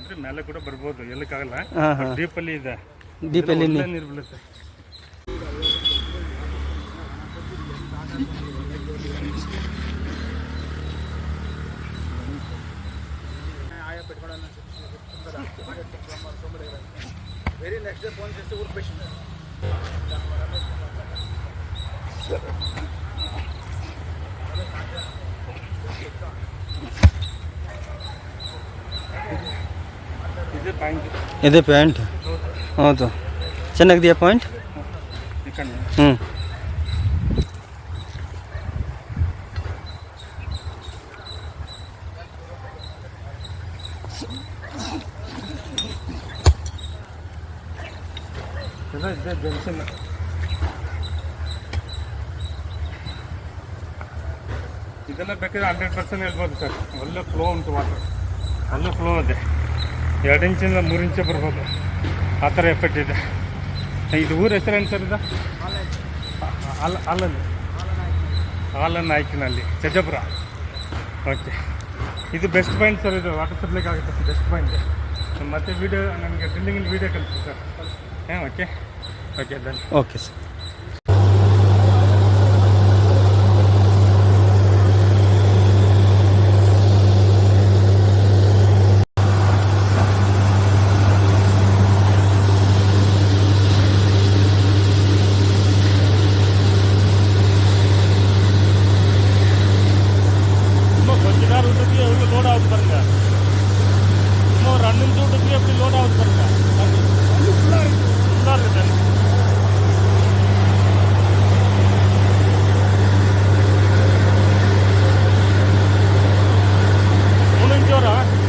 ಅಂದರೆ ಮೇಲೆ ಕೂಡ ಬರ್ಬೋದು, ಎಲ್ಲಕ್ಕಾಗಲ್ಲ. ಹಾಂ ಹಾಂ, ಡೀಪಲ್ಲಿ ಇದೆ, ಡೀಪಲ್ಲಿ ನೀರು ಬೀಳುತ್ತೆ. వెరీ నెక్స్ట్ డే ఫోన్ చేస్తే ఊరు పేషెంట్ ಇದೇ ಪ್ಯಾಂಟ್. ಹೌದು, ಚೆನ್ನಾಗಿದೆಯಾ ಪಾಯಿಂಟ್? ಹ್ಞೂ, ಜಂಕ್ಷನ್ ಇದೆಲ್ಲ ಬೇಕಾದ್ರೆ 100% ಹೇಳ್ಬೋದು ಸರ್. ಒಳ್ಳೆ ಫ್ಲೋ ಉಂಟು, ವಾಟರ್ ಒಳ್ಳೆ ಫ್ಲೋ ಇದೆ. 2 ಇಂಚಿಂದ 3 ಇಂಚು ಬರ್ಬೋದು, ಆ ಥರ ಎಫೆಕ್ಟ್ ಇದೆ. ಇದು ಊರ ಹೆಸರೇನು ಸರ್? ಇದು ಆಲನಾಯ್ಕಿನಲ್ಲಿ ಚಜಪುರ. ಓಕೆ, ಇದು ಬೆಸ್ಟ್ ಪಾಯಿಂಟ್ ಸರ್. ಇದು ವಾಟರ್ ಸಪ್ಲೈಗೆ ಆಗುತ್ತೆ, ಬೆಸ್ಟ್ ಪಾಯಿಂಟ್. ಮತ್ತು ವೀಡಿಯೋ ನಮಗೆ ಬಿಲ್ಡಿಂಗಲ್ಲಿ ವೀಡಿಯೋ ಕಳಿಸಿ ಸರ್. ಹಾಂ, ಓಕೆ ಓಕೆ, ಧನ್ಯ. Okay sir. லோட் ஆகுது பாருங்க, இன்னும் ஒரு 2 நிமிஷம் விட்டுக்கு எப்படி லோட் ஆகுது பாருங்க. ஃபுல்லாக இருக்குது தண்ணி. மூணு நிமிஷம் வரும்.